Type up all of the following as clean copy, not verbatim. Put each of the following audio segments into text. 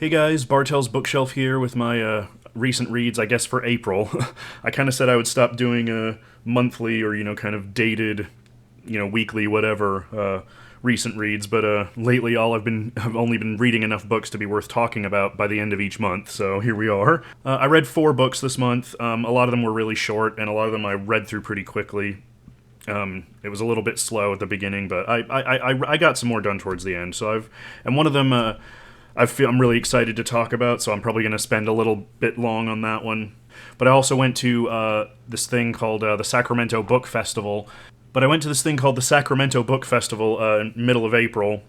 Hey guys, Bartel's Bookshelf here with my recent reads, I guess, for April. I kind of said I would stop doing monthly or, kind of dated, weekly, whatever, recent reads, but lately I've only been reading enough books to be worth talking about by the end of each month, so here we are. I read 4 books this month. A lot of them were really short, and a lot of them I read through pretty quickly. It was a little bit slow at the beginning, but I got some more done towards the end. And one of them I'm really excited to talk about, so I'm probably going to spend a little bit long on that one. But I also went to this thing called the Sacramento Book Festival. In middle of April,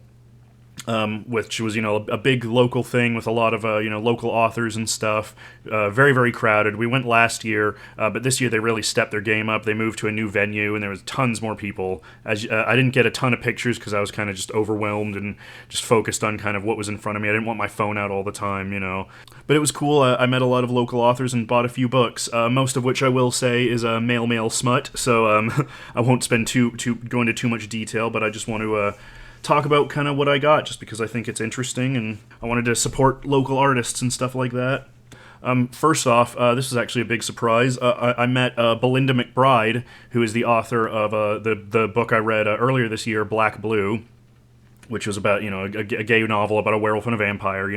which was, a big local thing with a lot of, local authors and stuff. Very, very crowded. We went last year, but this year they really stepped their game up. They moved to a new venue, and there was tons more people. I didn't get a ton of pictures because I was kind of just overwhelmed and just focused on kind of what was in front of me. I didn't want my phone out all the time, But it was cool. I met a lot of local authors and bought a few books, most of which I will say is male smut, so I won't spend go into too much detail, but I just want to talk about kind of what I got, just because I think it's interesting, and I wanted to support local artists and stuff like that. First off, this was actually a big surprise. I met Belinda McBride, who is the author of the book I read earlier this year, Black Blue, which was about, a gay novel about a werewolf and a vampire,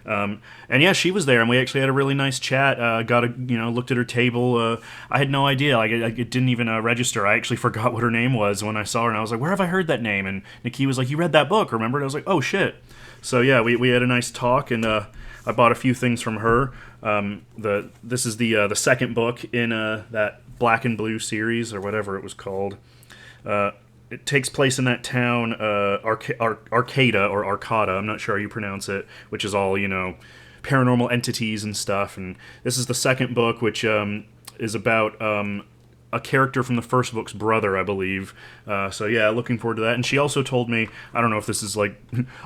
and yeah, she was there, and we actually had a really nice chat. Looked at her table. I had no idea. It didn't even register. I actually forgot what her name was when I saw her, and I was like, where have I heard that name? And Nikki was like, you read that book, remember? And I was like, oh, shit. So yeah, we had a nice talk, and I bought a few things from her. This is the second book in that Black and Blue series, or whatever it was called. It takes place in that town, Arcata, or Arcata, I'm not sure how you pronounce it, which is all, paranormal entities and stuff. And this is the second book, which is about a character from the first book's brother, I believe. So yeah, looking forward to that. And she also told me, I don't know if this is like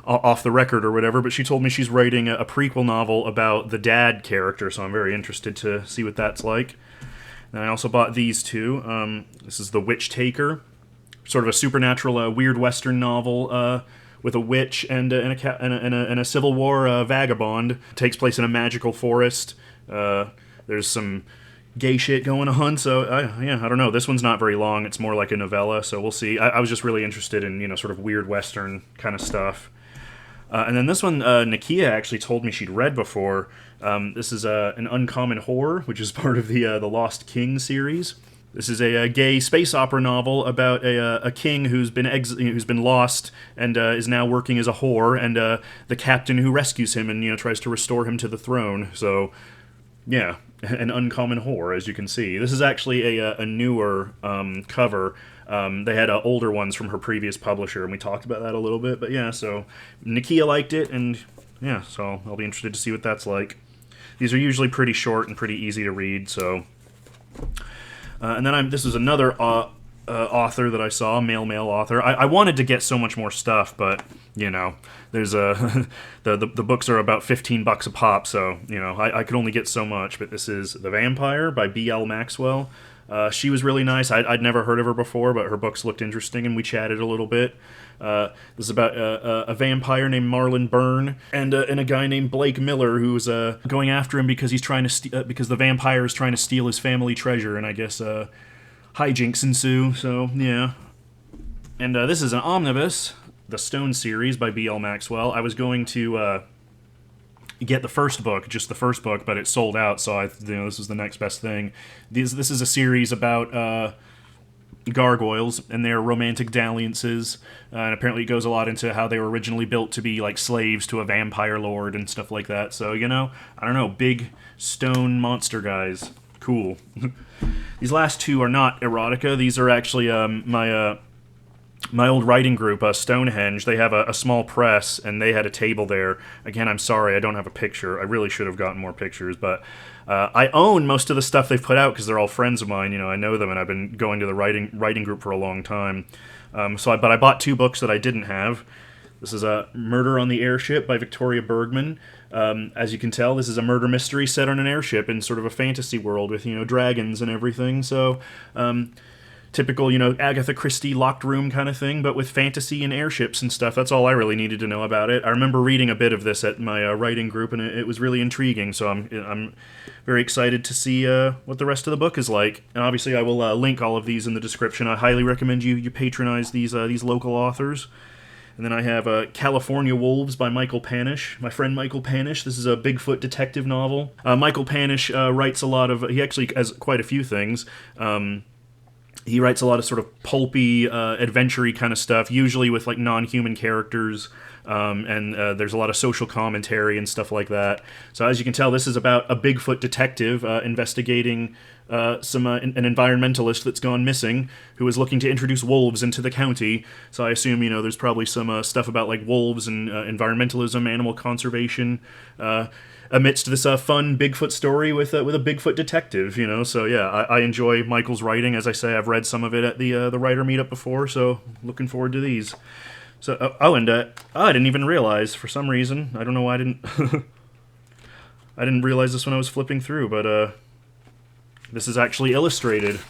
off the record or whatever, but she told me she's writing a prequel novel about the dad character, so I'm very interested to see what that's like. And I also bought these two. This is The Witch Taker, sort of a supernatural, weird Western novel with a witch and a Civil War vagabond. It takes place in a magical forest. There's some gay shit going on, so I don't know. This one's not very long. It's more like a novella, so we'll see. I was just really interested in, sort of weird Western kind of stuff. And then this one, Nakia actually told me she'd read before. This is an Uncommon Horror, which is part of the Lost King series. This is a gay space opera novel about a king who's been lost and is now working as a whore, and the captain who rescues him and tries to restore him to the throne. So, yeah, an uncommon whore, as you can see. This is actually a newer cover. They had older ones from her previous publisher, and we talked about that a little bit. But yeah, so Nakia liked it, and yeah, so I'll be interested to see what that's like. These are usually pretty short and pretty easy to read, so. And then this is another author that I saw, male author. I wanted to get so much more stuff, but there's the books are about $15 a pop, so I could only get so much. But this is The Vampire by B.L. Maxwell. She was really nice. I'd never heard of her before, but her books looked interesting, and we chatted a little bit. This is about a vampire named Marlon Byrne and a guy named Blake Miller who's going after him because he's trying to because the vampire is trying to steal his family treasure, and I guess hijinks ensue. So yeah, and this is an omnibus, the Stone series by B.L. Maxwell. I was going to get just the first book, but it sold out, so this was the next best thing. This is a series about gargoyles and their romantic dalliances, and apparently it goes a lot into how they were originally built to be like slaves to a vampire lord and stuff like that. So I don't know, big stone monster guys, cool. These last two are not erotica. These are actually my old writing group, Stonehenge. They have a small press, and they had a table there. Again, I'm sorry, I don't have a picture. I really should have gotten more pictures, but I own most of the stuff they've put out because they're all friends of mine. I know them, and I've been going to the writing group for a long time. But I bought 2 books that I didn't have. This is Murder on the Airship by Victoria Bergman. As you can tell, this is a murder mystery set on an airship in sort of a fantasy world with, dragons and everything. So, typical, you know, Agatha Christie locked room kind of thing, but with fantasy and airships and stuff. That's all I really needed to know about it. I remember reading a bit of this at my writing group, and it was really intriguing. So I'm very excited to see what the rest of the book is like. And obviously, I will link all of these in the description. I highly recommend you patronize these local authors. And then I have California Wolves by Michael Panish, my friend Michael Panish. This is a Bigfoot detective novel. Michael Panish writes a lot of, he actually has quite a few things. He writes a lot of sort of pulpy, adventure-y kind of stuff, usually with like non-human characters, and there's a lot of social commentary and stuff like that. So as you can tell, this is about a Bigfoot detective investigating an environmentalist that's gone missing who is looking to introduce wolves into the county. So I assume, you know, there's probably some stuff about like wolves and environmentalism, animal conservation, amidst this fun Bigfoot story with a Bigfoot detective, you know. So yeah, I enjoy Michael's writing. As I say, I've read some of it at the writer meetup before, so looking forward to these. So I didn't even realize, for some reason, I don't know why I didn't I didn't realize this when I was flipping through, but this is actually illustrated.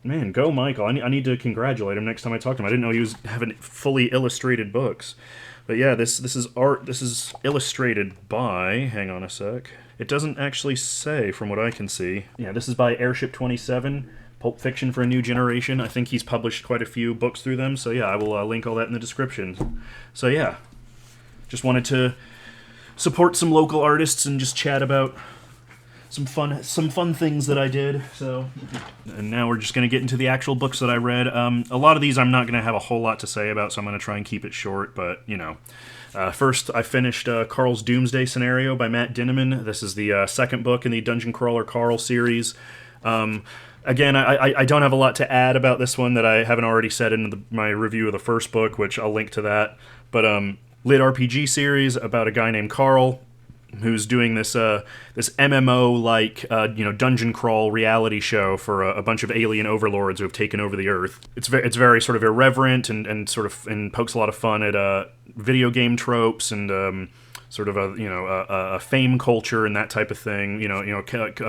Man, go Michael. I need to congratulate him next time I talk to him. I didn't know he was having fully illustrated books. But yeah, this is art. This is illustrated by, hang on a sec. It doesn't actually say from what I can see. Yeah, this is by Airship 27, Pulp Fiction for a New Generation. I think he's published quite a few books through them. So yeah, I will link all that in the description. So yeah, just wanted to support some local artists and just chat about some fun things that I did. So, and now we're just going to get into the actual books that I read. A lot of these I'm not going to have a whole lot to say about, so I'm going to try and keep it short, but, you know. First, I finished Carl's Doomsday Scenario by Matt Dinniman. This is the second book in the Dungeon Crawler Carl series. Again, I don't have a lot to add about this one that I haven't already said in my review of the first book, which I'll link to that. But, lit RPG series about a guy named Carl, who's doing this MMO-like, dungeon crawl reality show for a bunch of alien overlords who have taken over the Earth. It's very sort of irreverent and pokes a lot of fun at video game tropes and sort of a fame culture and that type of thing,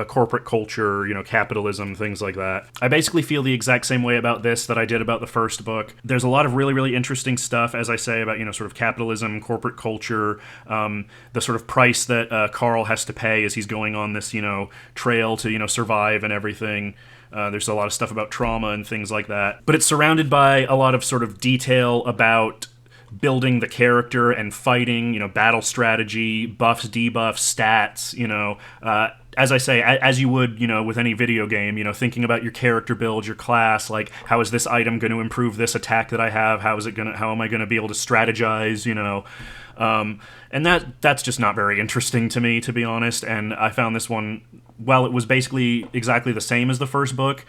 corporate culture, capitalism, things like that. I basically feel the exact same way about this that I did about the first book. There's a lot of really, really interesting stuff, as I say, about, sort of capitalism, corporate culture, the sort of price that Carl has to pay as he's going on this, trail to, survive and everything. There's a lot of stuff about trauma and things like that. But it's surrounded by a lot of sort of detail about building the character and fighting, battle strategy, buffs, debuffs, stats, as I say, as you would, with any video game, thinking about your character build, your class, like, how is this item going to improve this attack that I have? How am I going to be able to strategize, and that's just not very interesting to me, to be honest. And I found this one, while it was basically exactly the same as the first book,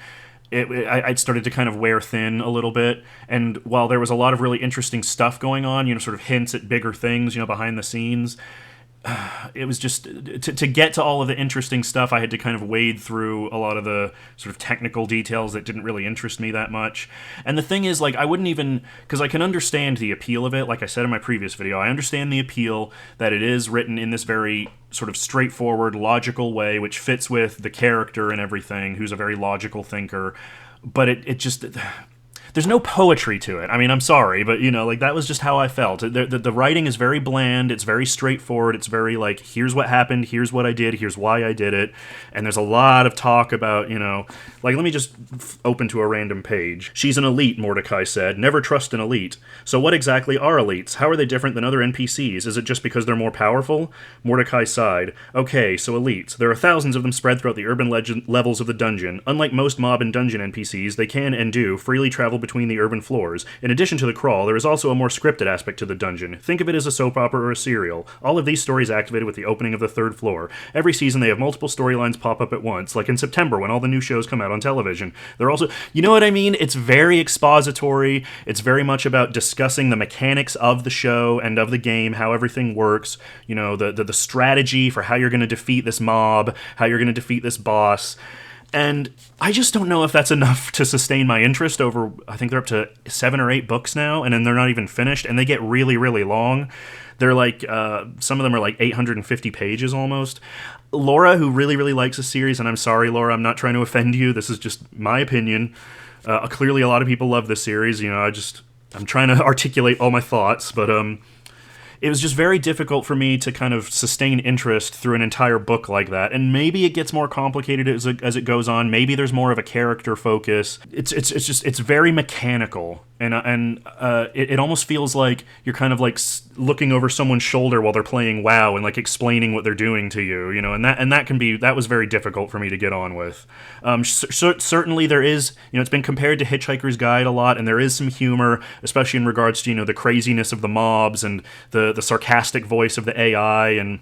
I started to kind of wear thin a little bit, and while there was a lot of really interesting stuff going on, sort of hints at bigger things, behind the scenes, it was just, to get to all of the interesting stuff, I had to kind of wade through a lot of the sort of technical details that didn't really interest me that much. And the thing is, like, I wouldn't even, because I can understand the appeal of it, like I said in my previous video, I understand the appeal that it is written in this very sort of straightforward, logical way, which fits with the character and everything, who's a very logical thinker, but it just... There's no poetry to it. I mean, I'm sorry, but, that was just how I felt. The writing is very bland, it's very straightforward, it's very, like, here's what happened, here's what I did, here's why I did it, and there's a lot of talk about, like, let me just open to a random page. She's an elite, Mordecai said. Never trust an elite. So what exactly are elites? How are they different than other NPCs? Is it just because they're more powerful? Mordecai sighed. Okay, so elites. There are thousands of them spread throughout the urban levels of the dungeon. Unlike most mob and dungeon NPCs, they can and do freely travel between the urban floors. In addition to the crawl, there is also a more scripted aspect to the dungeon. Think of it as a soap opera or a serial. All of these stories activated with the opening of the third floor. Every season they have multiple storylines pop up at once, like in September when all the new shows come out on television. They're also, you know what I mean? It's very expository. It's very much about discussing the mechanics of the show and of the game, how everything works, the strategy for how you're going to defeat this mob, how you're going to defeat this boss. And I just don't know if that's enough to sustain my interest over, I think they're up to 7 or 8 books now, and then they're not even finished, and they get really, really long. They're like, some of them are like 850 pages almost. Laura, who really, really likes the series, and I'm sorry, Laura, I'm not trying to offend you, this is just my opinion. Clearly a lot of people love this series, I'm trying to articulate all my thoughts, but it was just very difficult for me to kind of sustain interest through an entire book like that. And maybe it gets more complicated as it goes on. Maybe there's more of a character focus. It's very mechanical, and it almost feels like you're kind of like looking over someone's shoulder while they're playing WoW and like explaining what they're doing to you, and that was very difficult for me to get on with. Certainly there is, it's been compared to Hitchhiker's Guide a lot, and there is some humor, especially in regards to the craziness of the mobs and the sarcastic voice of the AI and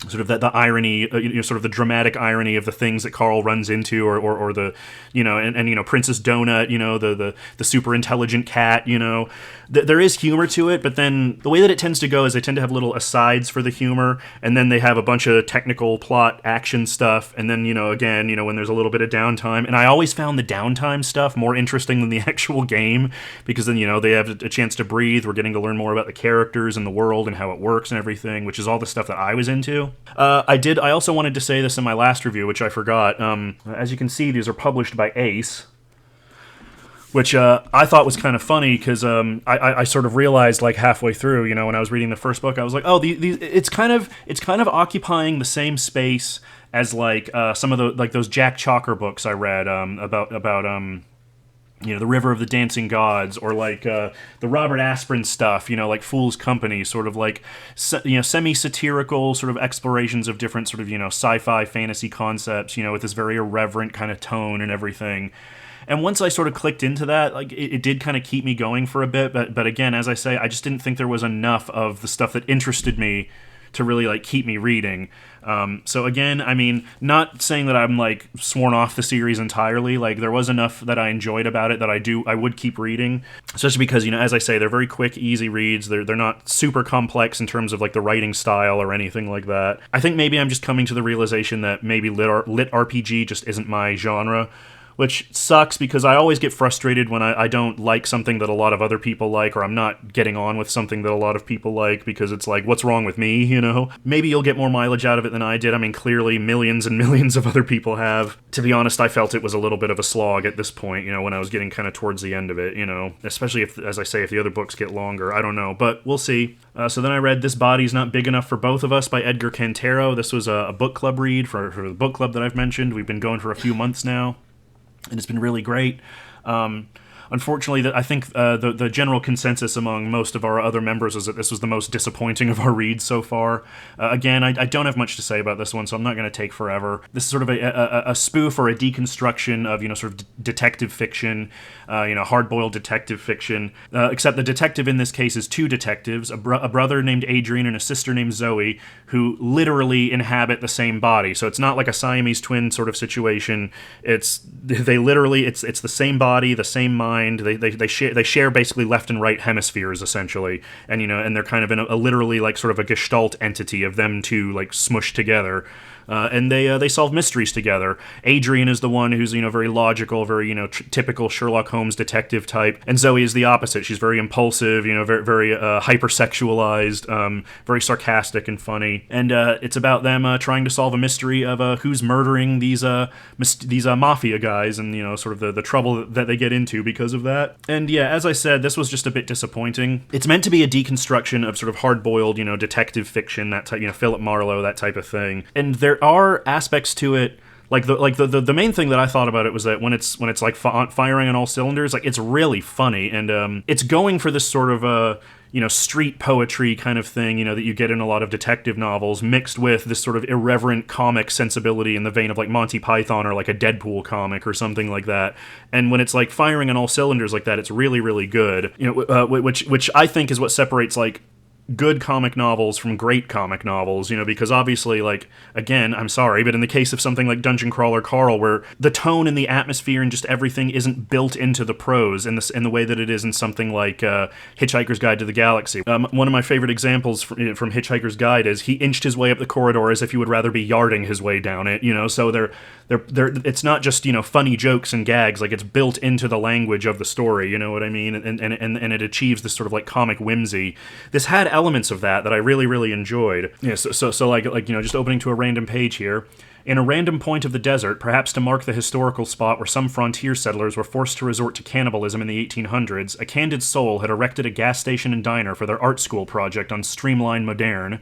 sort of the irony, sort of the dramatic irony of the things that Carl runs into, or the, and Princess Donut, the super intelligent cat, there is humor to it, but then the way that it tends to go is they tend to have little asides for the humor, and then they have a bunch of technical plot action stuff, and then, again, when there's a little bit of downtime, and I always found the downtime stuff more interesting than the actual game, because then, they have a chance to breathe, we're getting to learn more about the characters and the world and how it works and everything, which is all the stuff that I was into. I also wanted to say this in my last review, which I forgot. As you can see, these are published by Ace, which I thought was kind of funny because I sort of realized like halfway through, when I was reading the first book, I was like, oh, it's kind of occupying the same space as like some of the like those Jack Chalker books I read about the River of the Dancing Gods, or like the Robert Asprin stuff, like Fool's Company, sort of like semi-satirical sort of explorations of different sort of sci-fi fantasy concepts, with this very irreverent kind of tone and everything. And once I sort of clicked into that, like it did kind of keep me going for a bit, but again, as I say, I just didn't think there was enough of the stuff that interested me to really like keep me reading. So again, I mean, not saying that I'm like sworn off the series entirely. Like there was enough that I enjoyed about it that I would keep reading, especially because as I say, they're very quick, easy reads. They're not super complex in terms of like the writing style or anything like that. I think maybe I'm just coming to the realization that maybe lit RPG just isn't my genre, which sucks because I always get frustrated when I don't like something that a lot of other people like, or I'm not getting on with something that a lot of people like, because it's like, what's wrong with me, Maybe you'll get more mileage out of it than I did. I mean, clearly millions and millions of other people have. To be honest, I felt it was a little bit of a slog at this point, when I was getting kind of towards the end of it, especially if, as I say, if the other books get longer. I don't know, but we'll see. So then I read This Body's Not Big Enough for Both of Us by Edgar Cantero. This was a book club read for the book club that I've mentioned. We've been going for a few months now, and it's been really great. Unfortunately, I think the general consensus among most of our other members is that this was the most disappointing of our reads so far. Again, I don't have much to say about this one, so I'm not going to take forever. This is sort of a spoof or a deconstruction of, sort of detective fiction, hard-boiled detective fiction, except the detective in this case is two detectives, a brother named Adrian and a sister named Zoe, who literally inhabit the same body. So it's not like a Siamese twin sort of situation. It's the same body, the same mind. They share basically left and right hemispheres essentially, and and they're kind of in a literally like sort of a gestalt entity of them two like smushed together. And they solve mysteries together. Adrian is the one who's very logical, very typical Sherlock Holmes detective type, and Zoe is the opposite. She's very impulsive, very hypersexualized, very sarcastic and funny. And it's about them trying to solve a mystery of who's murdering these mafia guys, and sort of the trouble that they get into because of that. And yeah, as I said, this was just a bit disappointing. It's meant to be a deconstruction of sort of hard-boiled, detective fiction, that type, Philip Marlowe, that type of thing. And there are aspects to it, like the main thing that I thought about it was that when it's like firing on all cylinders, like it's really funny, and it's going for this sort of street poetry kind of thing, that you get in a lot of detective novels, mixed with this sort of irreverent comic sensibility in the vein of like Monty Python or like a Deadpool comic or something like that. And when it's like firing on all cylinders like that, it's really, really good. Which I think is what separates like good comic novels from great comic novels, because obviously, like, again, I'm sorry, but in the case of something like Dungeon Crawler Carl, where the tone and the atmosphere and just everything isn't built into the prose in the way that it is in something like Hitchhiker's Guide to the Galaxy. One of my favorite examples from Hitchhiker's Guide is he inched his way up the corridor as if he would rather be yarding his way down it, so they're it's not just, funny jokes and gags, like, it's built into the language of the story, you know what I mean, and it achieves this sort of, like, comic whimsy. This had elements of that I really, really enjoyed. Yeah, so like just opening to a random page here. In a random point of the desert, perhaps to mark the historical spot where some frontier settlers were forced to resort to cannibalism in the 1800s, a candid soul had erected a gas station and diner for their art school project on Streamline Moderne.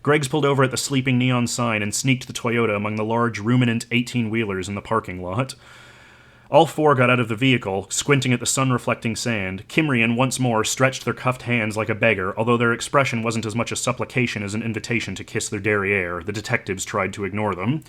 Greggs pulled over at the sleeping neon sign and sneaked the Toyota among the large, ruminant 18-wheelers in the parking lot. All four got out of the vehicle, squinting at the sun-reflecting sand. Kimrian once more stretched their cuffed hands like a beggar, although their expression wasn't as much a supplication as an invitation to kiss their derriere. The detectives tried to ignore them.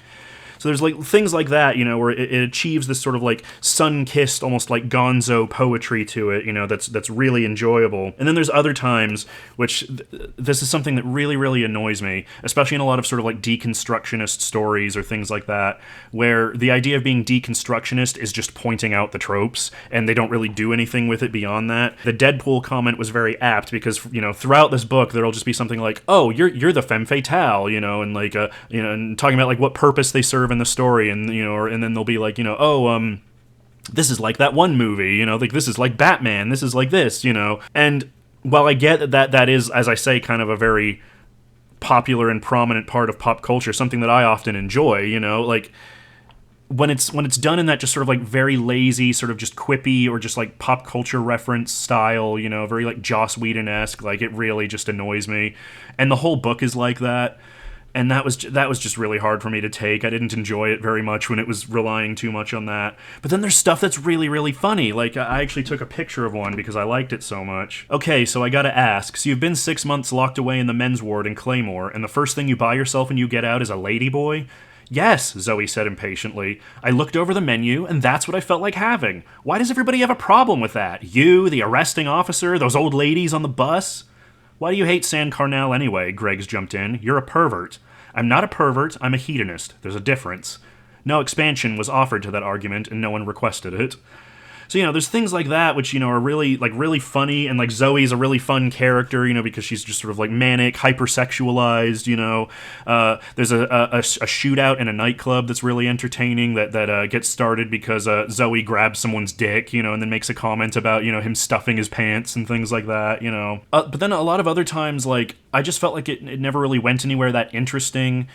So there's like things like that, where it achieves this sort of like sun-kissed, almost like gonzo poetry to it, that's really enjoyable. And then there's other times, which this is something that really, really annoys me, especially in a lot of sort of like deconstructionist stories or things like that, where the idea of being deconstructionist is just pointing out the tropes, and they don't really do anything with it beyond that. The Deadpool comment was very apt, because, throughout this book, there'll just be something like, oh, you're the femme fatale, and like, and talking about like what purpose they serve in the story, and and then they'll be like, this is like that one movie, like this is like Batman, this is like this, and while I get that is, as I say, kind of a very popular and prominent part of pop culture, something that I often enjoy, like when it's done in that just sort of like very lazy, sort of just quippy or just like pop culture reference style, very like Joss Whedon-esque, like it really just annoys me, and the whole book is like that. And that was just really hard for me to take. I didn't enjoy it very much when it was relying too much on that. But then there's stuff that's really, really funny. Like, I actually took a picture of one because I liked it so much. Okay, so I gotta ask. So you've been 6 months locked away in the men's ward in Claymore, and the first thing you buy yourself when you get out is a ladyboy? Yes, Zoe said impatiently. I looked over the menu, and that's what I felt like having. Why does everybody have a problem with that? You, the arresting officer, those old ladies on the bus? Why do you hate San Carnell anyway? Greggs jumped in. You're a pervert. I'm not a pervert, I'm a hedonist. There's a difference. No expansion was offered to that argument, and no one requested it. So, there's things like that which, are really, like, really funny, and, like, Zoe's a really fun character, because she's just sort of, like, manic, hypersexualized, there's a shootout in a nightclub that's really entertaining that gets started because Zoe grabs someone's dick, and then makes a comment about, him stuffing his pants and things like that, But then a lot of other times, like, I just felt like it never really went anywhere that interesting.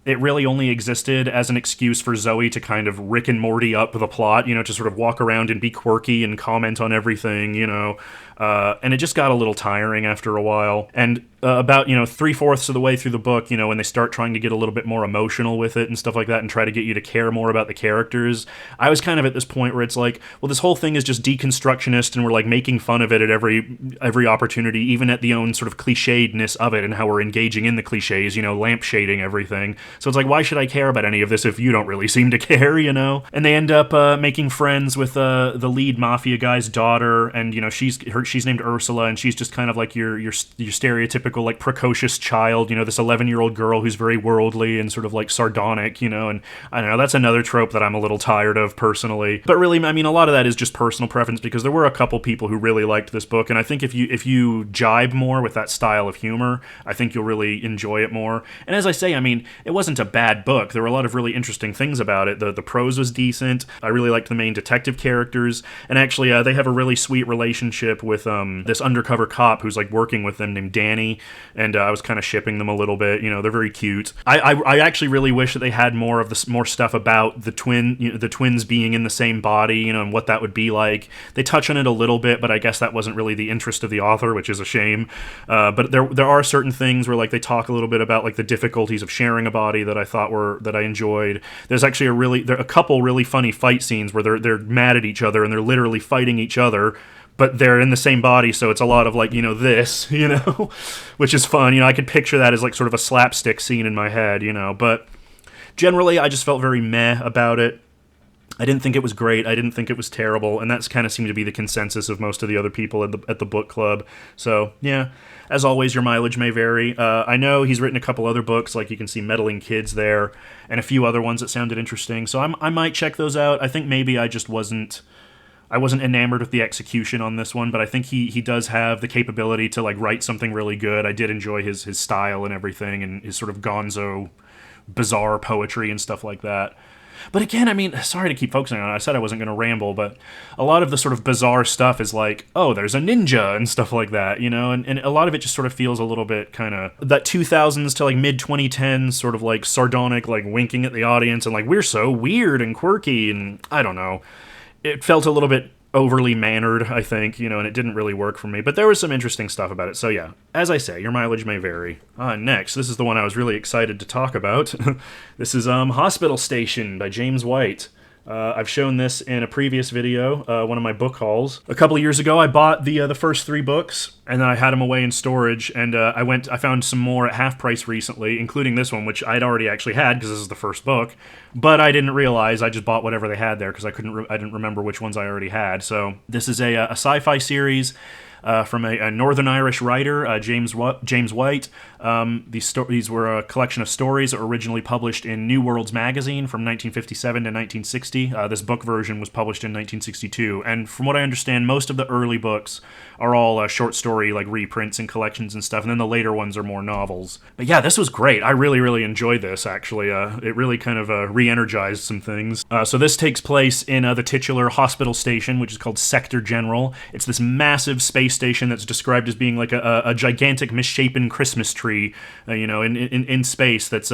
It really only existed as an excuse for Zoe to kind of Rick and Morty up the plot, to sort of walk around and be quirky and comment on everything, and it just got a little tiring after a while. And about, 3/4 of the way through the book, when they start trying to get a little bit more emotional with it and stuff like that and try to get you to care more about the characters, I was kind of at this point where it's like, well, this whole thing is just deconstructionist, and we're like making fun of it at every opportunity, even at the own sort of clichédness of it and how we're engaging in the cliches, lampshading everything. So it's like, why should I care about any of this if you don't really seem to care, And they end up making friends with the lead mafia guy's daughter, and she's named Ursula, and she's just kind of like your stereotypical like precocious child, this 11-year-old girl who's very worldly and sort of like sardonic, and I don't know, that's another trope that I'm a little tired of personally. But really, I mean, a lot of that is just personal preference, because there were a couple people who really liked this book, and I think if you jibe more with that style of humor, I think you'll really enjoy it more. And as I say, I mean, it wasn't a bad book. There were a lot of really interesting things about it. The prose was decent. I really liked the main detective characters, and actually they have a really sweet relationship with this undercover cop who's like working with them named Danny, and I was kind of shipping them a little bit. They're very cute. I actually really wish that they had more of more stuff about the twins being in the same body, and what that would be like. They touch on it a little bit, but I guess that wasn't really the interest of the author, which is a shame. But there are certain things where like they talk a little bit about like the difficulties of sharing a body that I enjoyed. There's actually a couple really funny fight scenes where they're mad at each other and they're literally fighting each other, but they're in the same body, so it's a lot of like, this, which is fun. I could picture that as like sort of a slapstick scene in my head, but generally I just felt very meh about it. I didn't think it was great. I didn't think it was terrible, and that's kind of seemed to be the consensus of most of the other people at the book club. So, yeah, as always, your mileage may vary. I know he's written a couple other books, like you can see Meddling Kids there, and a few other ones that sounded interesting, so I might check those out. I think maybe I just wasn't enamored with the execution on this one, but I think he does have the capability to, like, write something really good. I did enjoy his style and everything, and his sort of gonzo, bizarre poetry and stuff like that. But again, I mean, sorry to keep focusing on it. I said I wasn't going to ramble, but a lot of the sort of bizarre stuff is like, oh, there's a ninja and stuff like that, you know? And a lot of it just sort of feels a little bit kind of that 2000s to like mid-2010s sort of like sardonic, like winking at the audience and like, we're so weird and quirky, and I don't know. It felt a little bit overly mannered, I think, you know, and it didn't really work for me. But there was some interesting stuff about it. So yeah, as I say, your mileage may vary. Next, this is the one I was really excited to talk about. This is Hospital Station by James White. I've shown this in a previous video, one of my book hauls. A couple of years ago, I bought the first 3 books, and then I had them away in storage, and I found some more at half price recently, including this one, which I'd already actually had, because this is the first book, but I didn't realize. I just bought whatever they had there, because I didn't remember which ones I already had. So this is a sci-fi series from a Northern Irish writer, James White. These were a collection of stories that were originally published in New Worlds magazine from 1957 to 1960. This book version was published in 1962, and from what I understand, most of the early books are all short story, like reprints and collections and stuff, and then the later ones are more novels. But yeah, this was great. I really, really enjoyed this, actually. It really kind of re-energized some things. So this takes place in the titular hospital station, which is called Sector General. It's this massive space station that's described as being like a gigantic misshapen Christmas tree, in space. That's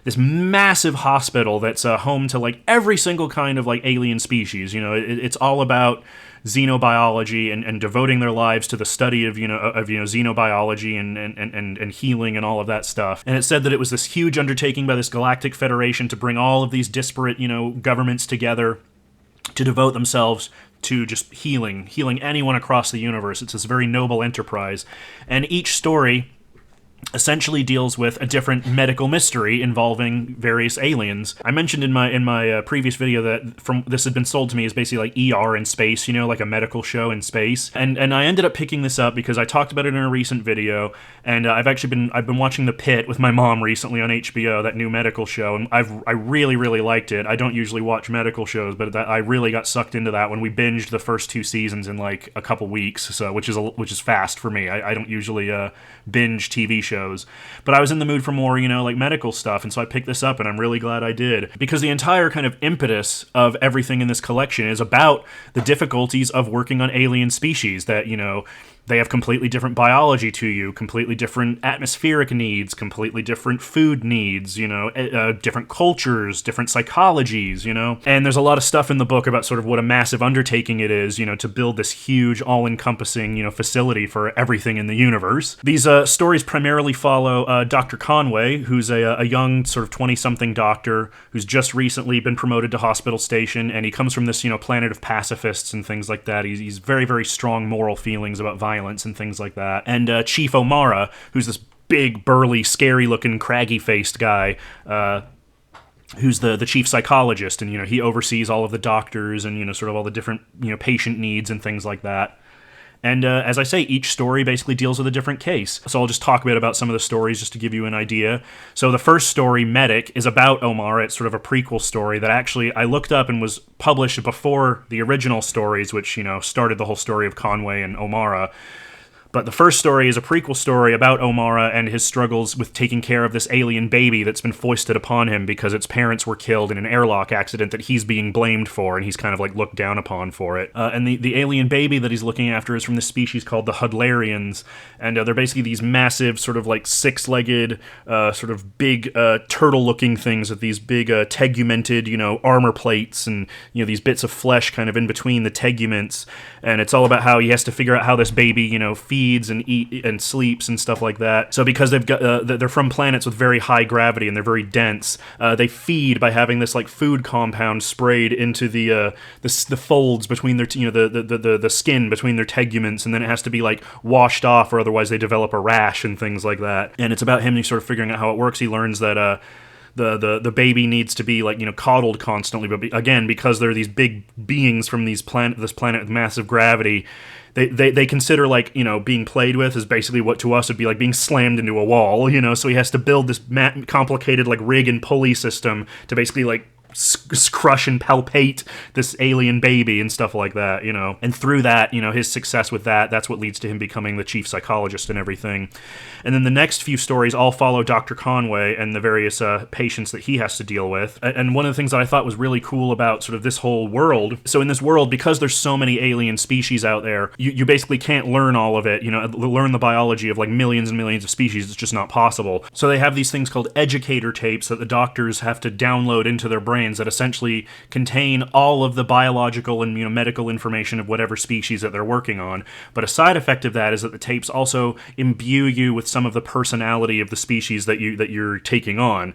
this massive hospital that's home to like every single kind of like alien species. You know, it's all about xenobiology and devoting their lives to the study of xenobiology and healing and all of that stuff. And it said that it was this huge undertaking by this galactic federation to bring all of these disparate, governments together to devote themselves to just healing anyone across the universe. It's this very noble enterprise. And each story essentially deals with a different medical mystery involving various aliens. I mentioned in my previous video that this had been sold to me as basically like ER in space, like a medical show in space. And I ended up picking this up because I talked about it in a recent video, and I've been watching The Pit with my mom recently on HBO, that new medical show, and I really, really liked it. I don't usually watch medical shows, but I really got sucked into that when we binged the first 2 seasons in like a couple weeks, so which is fast for me. I don't usually binge TV shows. But I was in the mood for more, like medical stuff, and so I picked this up, and I'm really glad I did. Because the entire kind of impetus of everything in this collection is about the difficulties of working on alien species that, they have completely different biology to you, completely different atmospheric needs, completely different food needs, different cultures, different psychologies, And there's a lot of stuff in the book about sort of what a massive undertaking it is, to build this huge, all-encompassing, facility for everything in the universe. These stories primarily follow Dr. Conway, who's a young sort of 20-something doctor who's just recently been promoted to hospital station, and he comes from this, planet of pacifists and things like that. He's very, very strong moral feelings about violence and things like that. And Chief O'Mara, who's this big, burly, scary-looking, craggy-faced guy, who's the chief psychologist, and he oversees all of the doctors and sort of all the different patient needs and things like that. And as I say, each story basically deals with a different case. So I'll just talk a bit about some of the stories just to give you an idea. So the first story, Medic, is about O'Mara. It's sort of a prequel story that actually I looked up and was published before the original stories, which, started the whole story of Conway and O'Mara. But the first story is a prequel story about O'Mara and his struggles with taking care of this alien baby that's been foisted upon him because its parents were killed in an airlock accident that he's being blamed for, and he's kind of like looked down upon for it. And the alien baby that he's looking after is from this species called the Hudlarians, and they're basically these massive sort of like 6-legged, sort of big turtle-looking things with these big tegumented, armor plates and, these bits of flesh kind of in between the teguments. And it's all about how he has to figure out how this baby, feeds and eat and sleeps and stuff like that. So because they've got they're from planets with very high gravity and they're very dense, they feed by having this like food compound sprayed into the folds between their the skin between their teguments, and then it has to be like washed off or otherwise they develop a rash and things like that. And it's about him sort of figuring out how it works. He learns that the baby needs to be like, coddled constantly, but again, because they're these big beings from this planet with massive gravity, they consider like, being played with is basically what to us would be like being slammed into a wall, so he has to build this complicated like rig and pulley system to basically like crush and palpate this alien baby and stuff like that, and through that, his success with that's what leads to him becoming the chief psychologist and everything. And then the next few stories all follow Dr. Conway and the various patients that he has to deal with. And one of the things that I thought was really cool about sort of this whole world, so in this world, because there's so many alien species out there, you basically can't learn all of it, learn the biology of like millions and millions of species. It's just not possible. So they have these things called educator tapes that the doctors have to download into their brain that essentially contain all of the biological and medical information of whatever species that they're working on. But a side effect of that is that the tapes also imbue you with some of the personality of the species that you're taking on,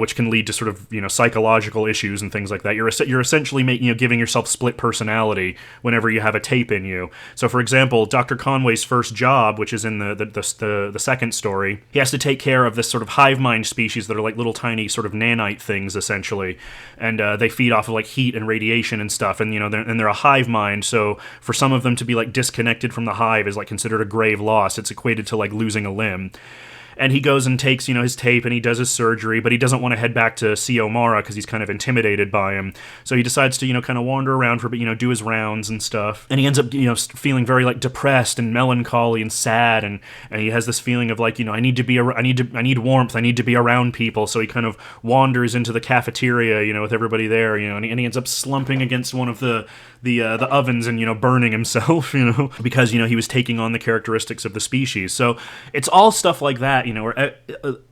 which can lead to sort of psychological issues and things like that. You're essentially giving yourself split personality whenever you have a tape in you. So for example, Dr. Conway's first job, which is in the second story, he has to take care of this sort of hive mind species that are like little tiny sort of nanite things essentially. And they feed off of like heat and radiation and stuff, and they're a hive mind. So for some of them to be like disconnected from the hive is like considered a grave loss. It's equated to like losing a limb. And he goes and takes, his tape and he does his surgery, but he doesn't want to head back to see O'Mara because he's kind of intimidated by him. So he decides to, kind of wander around for a bit, do his rounds and stuff. And he ends up, feeling very like depressed and melancholy and sad. And he has this feeling of like, I need warmth. I need to be around people. So he kind of wanders into the cafeteria, with everybody there, and he ends up slumping against one of the ovens and, burning himself, because, he was taking on the characteristics of the species. So it's all stuff like that, where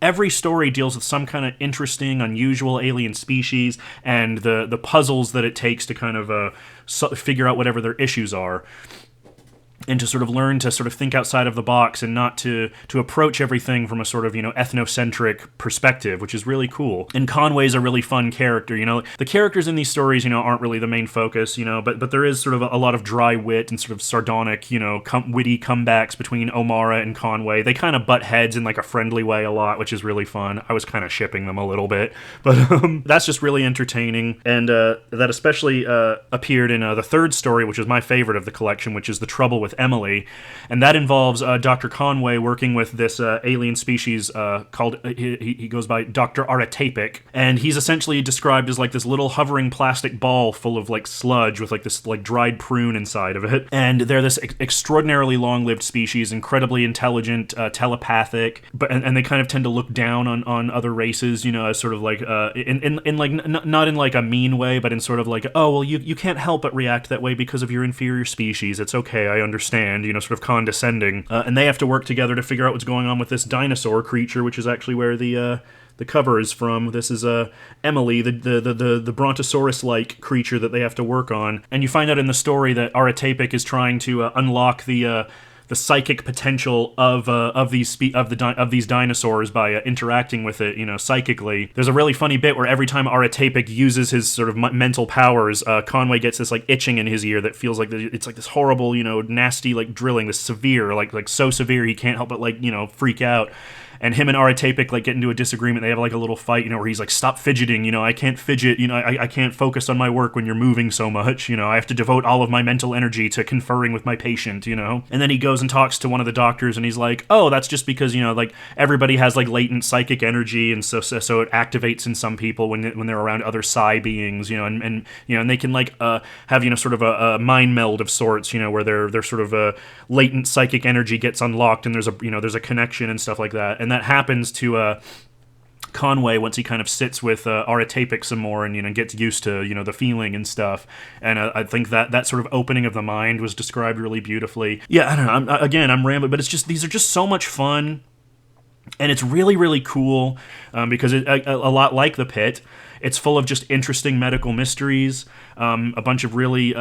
every story deals with some kind of interesting, unusual alien species and the puzzles that it takes to kind of figure out whatever their issues are. And to sort of learn to sort of think outside of the box and not to approach everything from a sort of, ethnocentric perspective, which is really cool. And Conway's a really fun character, The characters in these stories, aren't really the main focus, but there is sort of a lot of dry wit and sort of sardonic, witty comebacks between O'Mara and Conway. They kind of butt heads in like a friendly way a lot, which is really fun. I was kind of shipping them a little bit, but that's just really entertaining. And that especially appeared in the third story, which is my favorite of the collection, which is The Trouble with Emily, and that involves Dr. Conway working with this alien species called, he goes by Dr. Aratapic, and he's essentially described as like this little hovering plastic ball full of like sludge with like this like dried prune inside of it, and they're this extraordinarily long-lived species, incredibly intelligent, telepathic, and they kind of tend to look down on other races, as sort of like in like not in like a mean way, but in sort of like, oh well, you can't help but react that way because of your inferior species. It's okay, I understand, sort of condescending. And they have to work together to figure out what's going on with this dinosaur creature, which is actually where the cover is from. This is Emily, the Brontosaurus-like creature that they have to work on. And you find out in the story that Aratapic is trying to unlock the psychic potential of these dinosaurs by interacting with it, psychically. There's a really funny bit where every time Aratapic uses his sort of mental powers, Conway gets this like itching in his ear that feels like it's like this horrible, nasty like drilling, this severe, like so severe he can't help but like freak out. And him and Aratapic like get into a disagreement. They have like a little fight, where he's like, "Stop fidgeting, I can't fidget, I can't focus on my work when you're moving so much, I have to devote all of my mental energy to conferring with my patient, And then he goes and talks to one of the doctors, and he's like, "Oh, that's just because like everybody has like latent psychic energy, and so it activates in some people when they're around other psi beings, and they can like have sort of a mind meld of sorts, where their sort of latent psychic energy gets unlocked, and there's a connection and stuff like that." And that happens to Conway once he kind of sits with Aratapic some more and gets used to the feeling and stuff. And I think that sort of opening of the mind was described really beautifully. Yeah, I don't know. I'm rambling, but it's just these are just so much fun, and it's really really cool because a lot like The Pit, it's full of just interesting medical mysteries, a bunch of really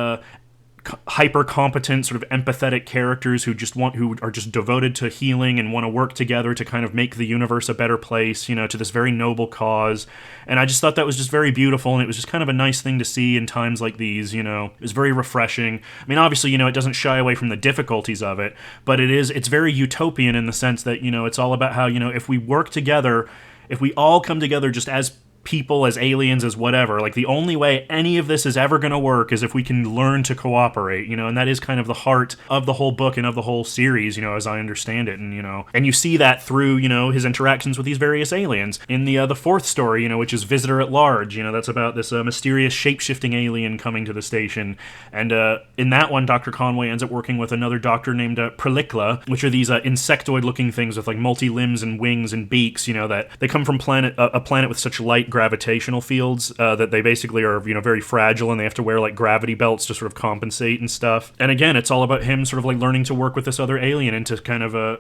hyper competent sort of empathetic characters who are just devoted to healing and want to work together to kind of make the universe a better place, to this very noble cause. And I just thought that was just very beautiful, and it was just kind of a nice thing to see in times like these. It was very refreshing. I mean, obviously, it doesn't shy away from the difficulties of it, but it's very utopian in the sense that it's all about how if we work together if we all come together just as people, as aliens, as whatever, like the only way any of this is ever going to work is if we can learn to cooperate, and that is kind of the heart of the whole book and of the whole series, as I understand it. And you see that through, his interactions with these various aliens. In the fourth story, which is Visitor at Large, that's about this mysterious shape-shifting alien coming to the station. And in that one, Dr. Conway ends up working with another doctor named Prelikla, which are these insectoid-looking things with like multi-limbs and wings and beaks, that they come from a planet with such light gravitational fields that they basically are, very fragile, and they have to wear like gravity belts to sort of compensate and stuff. And again, it's all about him sort of like learning to work with this other alien and to kind of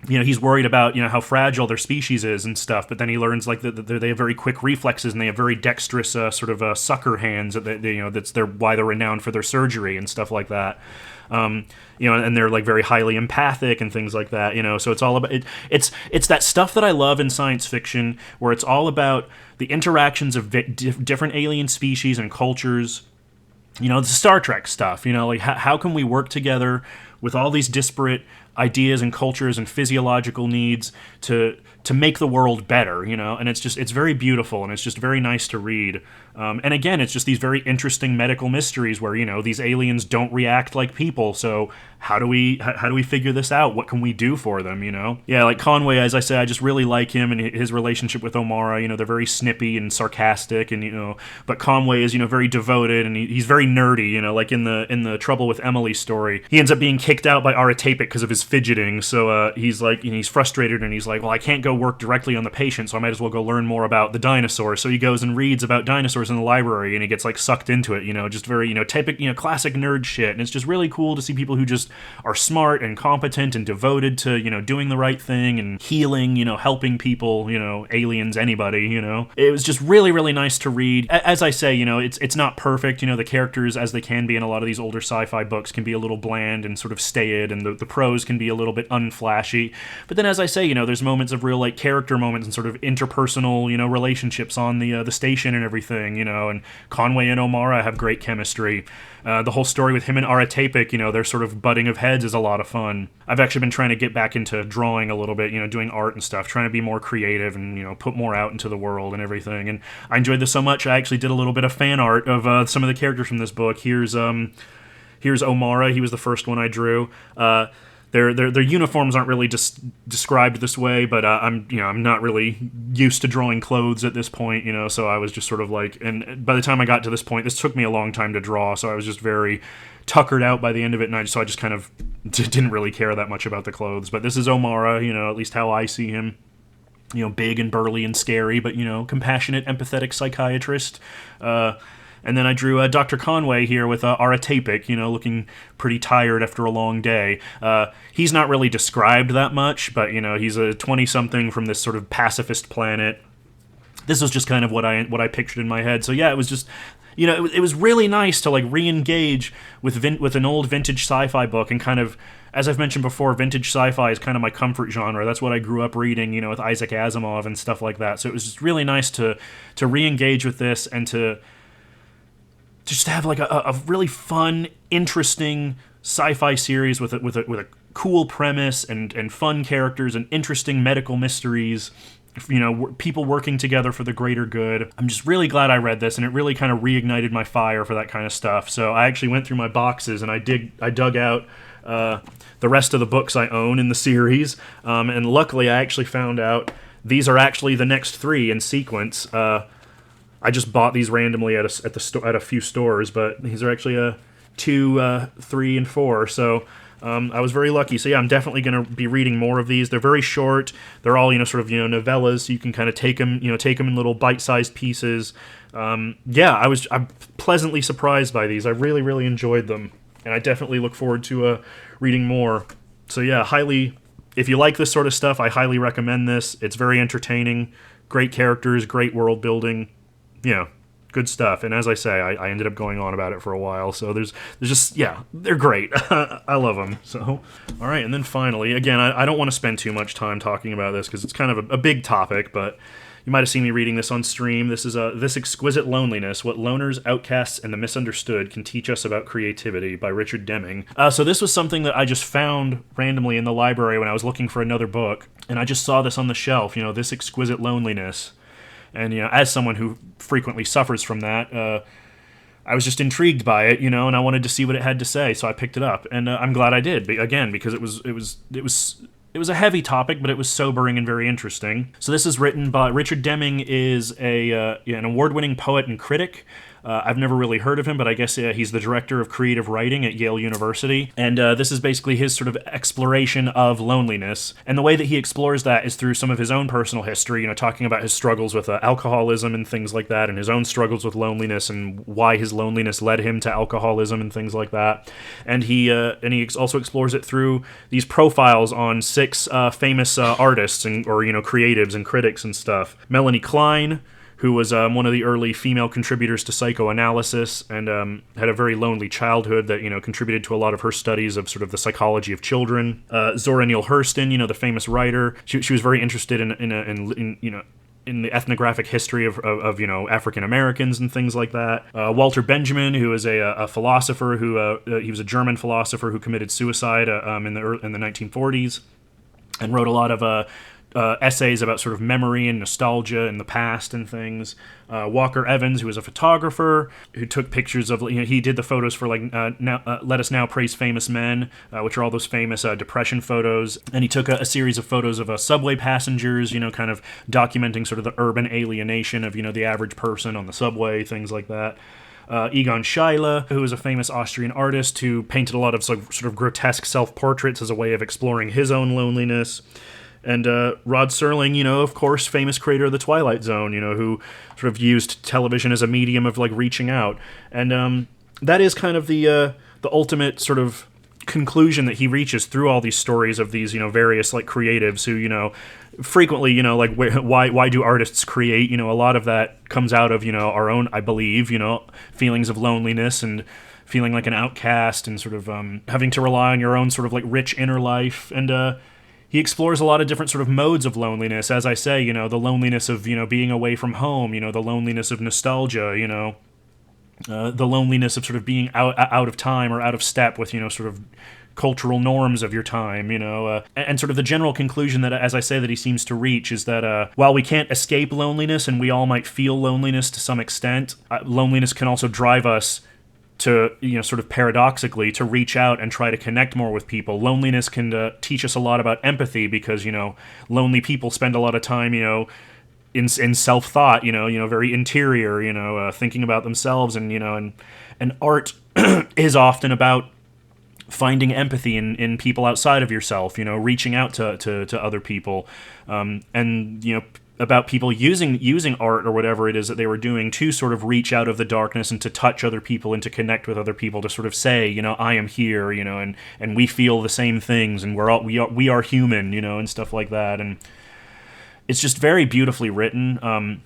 he's worried about, how fragile their species is and stuff, but then he learns like that they have very quick reflexes and they have very dexterous sort of sucker hands that that's why they're renowned for their surgery and stuff like that. And they're like very highly empathic and things like that, so it's all about it. It's that stuff that I love in science fiction, where it's all about the interactions of different alien species and cultures. The Star Trek stuff, like how can we work together with all these disparate ideas and cultures and physiological needs to make the world better, and it's very beautiful, and it's just very nice to read. And again, it's just these very interesting medical mysteries where, these aliens don't react like people, so how do we figure this out? What can we do for them, Yeah, like Conway, as I said, I just really like him and his relationship with O'Mara. They're very snippy and sarcastic, and, but Conway is, very devoted, and he's very nerdy, like in the Trouble with Emily story. He ends up being kicked out by Aratapik because of his fidgeting, so he's like, he's frustrated, and he's like, well, I can't go work directly on the patient, so I might as well go learn more about the dinosaurs. So he goes and reads about dinosaurs in the library, and he gets like sucked into it, just very, typical, classic nerd shit. And it's just really cool to see people who just are smart and competent and devoted to, doing the right thing and healing, helping people, aliens, anybody, It was just really, really nice to read. As I say, it's not perfect, the characters, as they can be in a lot of these older sci-fi books, can be a little bland and sort of staid, and the prose can be a little bit unflashy. But then, as I say, there's moments of real like character moments and sort of interpersonal, relationships on the station and everything, and Conway and O'Mara have great chemistry. The whole story with him and Aratapik, their sort of butting of heads is a lot of fun. I've actually been trying to get back into drawing a little bit, doing art and stuff, trying to be more creative and, put more out into the world and everything. And I enjoyed this so much, I actually did a little bit of fan art of some of the characters from this book. Here's O'Mara. He was the first one I drew. Their uniforms aren't really just described this way, but I'm not really used to drawing clothes at this point, so I was just sort of like, and by the time I got to this point, this took me a long time to draw, so I was just very tuckered out by the end of it, and I just kind of didn't really care that much about the clothes. But this is O'Mara, at least how I see him. Big and burly and scary, but, compassionate, empathetic psychiatrist. And then I drew Dr. Conway here with Aratapik, looking pretty tired after a long day. He's not really described that much, but, he's a 20-something from this sort of pacifist planet. This was just kind of what I pictured in my head. So yeah, it was just, it was really nice to like re-engage with an old vintage sci-fi book, and kind of, as I've mentioned before, vintage sci-fi is kind of my comfort genre. That's what I grew up reading, with Isaac Asimov and stuff like that. So it was just really nice to re-engage with this, and to just have like a really fun, interesting sci-fi series with a cool premise and fun characters and interesting medical mysteries. People working together for the greater good. I'm just really glad I read this, and it really kind of reignited my fire for that kind of stuff. So I actually went through my boxes and I dug out the rest of the books I own in the series, and luckily I actually found out these are actually the next 3 in sequence. I just bought these randomly at a few stores, but these are actually 2, 3, and 4. So I was very lucky. So yeah, I'm definitely going to be reading more of these. They're very short. They're all novellas, so you can kind of take them in little bite-sized pieces. I'm pleasantly surprised by these. I really, really enjoyed them, and I definitely look forward to reading more. So yeah, if you like this sort of stuff, I highly recommend this. It's very entertaining, great characters, great world building. Yeah, good stuff. And as I say, I ended up going on about it for a while. So there's just, yeah, they're great. I love them. So, all right. And then finally, again, I don't want to spend too much time talking about this because it's kind of a big topic, but you might have seen me reading this on stream. This is This Exquisite Loneliness, What Loners, Outcasts, and the Misunderstood Can Teach Us About Creativity by Richard Deming. So this was something that I just found randomly in the library when I was looking for another book, and I just saw this on the shelf, This Exquisite Loneliness. And, as someone who frequently suffers from that, I was just intrigued by it, and I wanted to see what it had to say, so I picked it up. And I'm glad I did, again, because it was a heavy topic, but it was sobering and very interesting. So this is written by Richard Deming, is an award-winning poet and critic. I've never really heard of him, but I guess he's the director of creative writing at Yale University. And this is basically his sort of exploration of loneliness. And the way that he explores that is through some of his own personal history, talking about his struggles with alcoholism and things like that, and his own struggles with loneliness and why his loneliness led him to alcoholism and things like that. And he also explores it through these profiles on 6 famous artists or creatives and critics and stuff. Melanie Klein, who was one of the early female contributors to psychoanalysis and had a very lonely childhood that, contributed to a lot of her studies of sort of the psychology of children. Zora Neale Hurston, the famous writer, she was very interested in the ethnographic history of African Americans and things like that. Walter Benjamin, who is a philosopher he was a German philosopher who committed suicide in the 1940s and wrote a lot of essays about sort of memory and nostalgia in the past and things. Walker Evans, who was a photographer, who took pictures of, he did the photos for Let Us Now Praise Famous Men, which are all those famous Depression photos. And he took a series of photos of subway passengers, kind of documenting sort of the urban alienation of, the average person on the subway, things like that. Egon Schiele, who is a famous Austrian artist who painted a lot of sort of grotesque self-portraits as a way of exploring his own loneliness. And Rod Serling, of course, famous creator of The Twilight Zone, who sort of used television as a medium of, reaching out. And that is kind of the ultimate sort of conclusion that he reaches through all these stories of these, various, creatives who, frequently, why do artists create? A lot of that comes out of, our own, I believe, feelings of loneliness and feeling like an outcast and sort of having to rely on your own sort of, rich inner life. And he explores a lot of different sort of modes of loneliness, as I say, the loneliness of, being away from home, the loneliness of nostalgia, the loneliness of sort of being out of time or out of step with, sort of cultural norms of your time, and sort of the general conclusion that, as I say, that he seems to reach is that while we can't escape loneliness and we all might feel loneliness to some extent, loneliness can also drive us to, sort of paradoxically, to reach out and try to connect more with people. Loneliness can teach us a lot about empathy because, lonely people spend a lot of time, in self-thought, very interior, thinking about themselves and art is often about finding empathy in people outside of yourself, reaching out to other people, and, about people using art or whatever it is that they were doing to sort of reach out of the darkness and to touch other people and to connect with other people, to sort of say, I am here, and we feel the same things and we are human, and stuff like that. And it's just very beautifully written.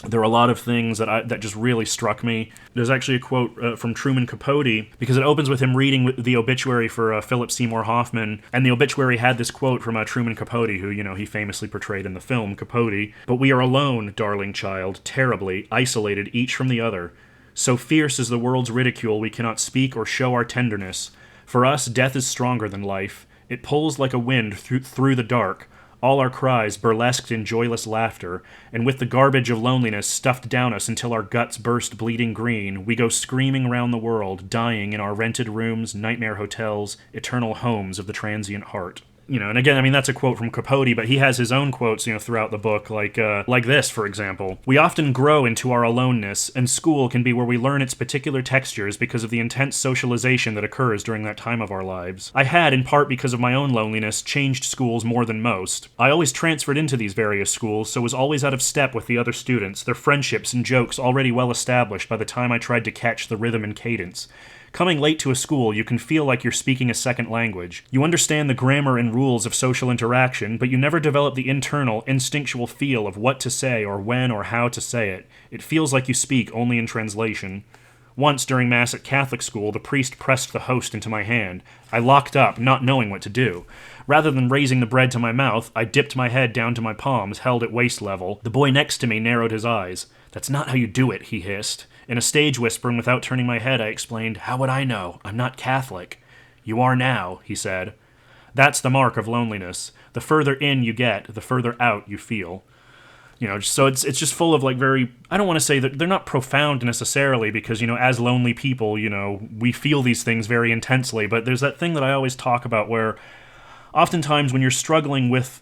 There are a lot of things that just really struck me. There's actually a quote from Truman Capote, because it opens with him reading the obituary for Philip Seymour Hoffman, and the obituary had this quote from Truman Capote, who, he famously portrayed in the film Capote. "But we are alone, darling child, terribly, isolated each from the other. So fierce is the world's ridicule we cannot speak or show our tenderness. For us, death is stronger than life. It pulls like a wind through the dark. All our cries burlesqued in joyless laughter, and with the garbage of loneliness stuffed down us until our guts burst bleeding green, we go screaming round the world, dying in our rented rooms, nightmare hotels, eternal homes of the transient heart." And again, that's a quote from Capote, but he has his own quotes, throughout the book, like this, for example. "We often grow into our aloneness, and school can be where we learn its particular textures because of the intense socialization that occurs during that time of our lives. I had, in part because of my own loneliness, changed schools more than most. I always transferred into these various schools, so was always out of step with the other students, their friendships and jokes already well established by the time I tried to catch the rhythm and cadence. Coming late to a school, you can feel like you're speaking a second language. You understand the grammar and rules of social interaction, but you never develop the internal, instinctual feel of what to say or when or how to say it. It feels like you speak only in translation. Once, during Mass at Catholic school, the priest pressed the host into my hand. I locked up, not knowing what to do. Rather than raising the bread to my mouth, I dipped my head down to my palms, held at waist level. The boy next to me narrowed his eyes. "That's not how you do it," he hissed. In a stage whisper and without turning my head, I explained, "How would I know? I'm not Catholic." "You are now," he said. That's the mark of loneliness. The further in you get, the further out you feel. So it's just full of, like, very, I don't want to say that they're not profound necessarily, because, as lonely people, we feel these things very intensely, but there's that thing that I always talk about where oftentimes when you're struggling with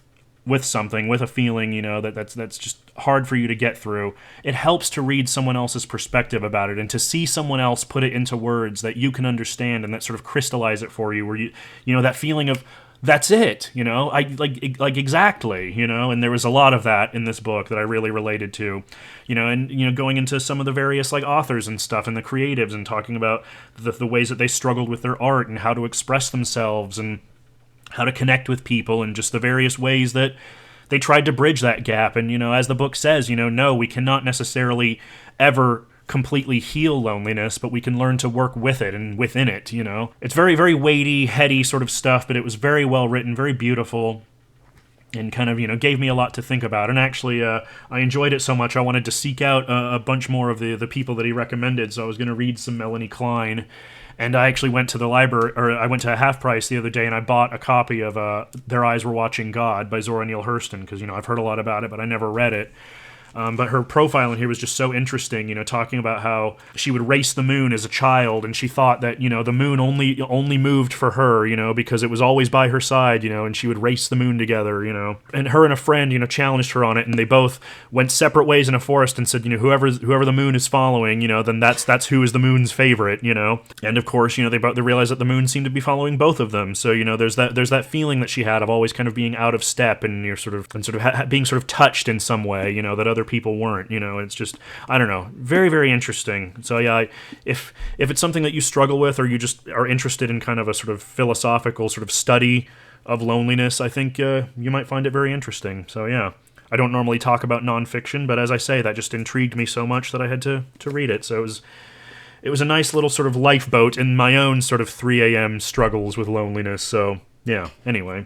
something, with a feeling, that's just hard for you to get through, it helps to read someone else's perspective about it and to see someone else put it into words that you can understand and that sort of crystallize it for you, where that feeling of, that's it, I like exactly, and there was a lot of that in this book that I really related to, and going into some of the various, like, authors and stuff and the creatives and talking about the ways that they struggled with their art and how to express themselves and how to connect with people and just the various ways that they tried to bridge that gap. And, as the book says, no, we cannot necessarily ever completely heal loneliness, but we can learn to work with it and within it, It's very, very weighty, heady sort of stuff, but it was very well written, very beautiful, and kind of, gave me a lot to think about. And actually, I enjoyed it so much, I wanted to seek out a bunch more of the people that he recommended, so I was going to read some Melanie Klein. And I actually went to the library, or I went to Half Price the other day, and I bought a copy of Their Eyes Were Watching God by Zora Neale Hurston, because, I've heard a lot about it, but I never read it. But her profile in here was just so interesting, talking about how she would race the moon as a child, and she thought that, the moon only moved for her, because it was always by her side, and she would race the moon together, And her and a friend, challenged her on it, and they both went separate ways in a forest and said, whoever the moon is following, then that's who is the moon's favorite, And of course, they realized that the moon seemed to be following both of them. So, there's that feeling that she had of always kind of being out of step and being sort of touched in some way, that other people weren't, it's just, I don't know, very, very interesting. So yeah, if it's something that you struggle with, or you just are interested in kind of a sort of philosophical sort of study of loneliness, I think you might find it very interesting. So yeah, I don't normally talk about nonfiction, but as I say, that just intrigued me so much that I had to read it. So it was a nice little sort of lifeboat in my own sort of 3 a.m. struggles with loneliness. So yeah, anyway.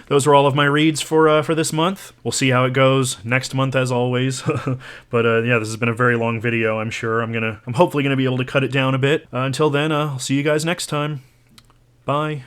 Those are all of my reads for this month. We'll see how it goes next month, as always. But yeah, this has been a very long video, I'm sure. I'm hopefully gonna be able to cut it down a bit. Until then, I'll see you guys next time. Bye.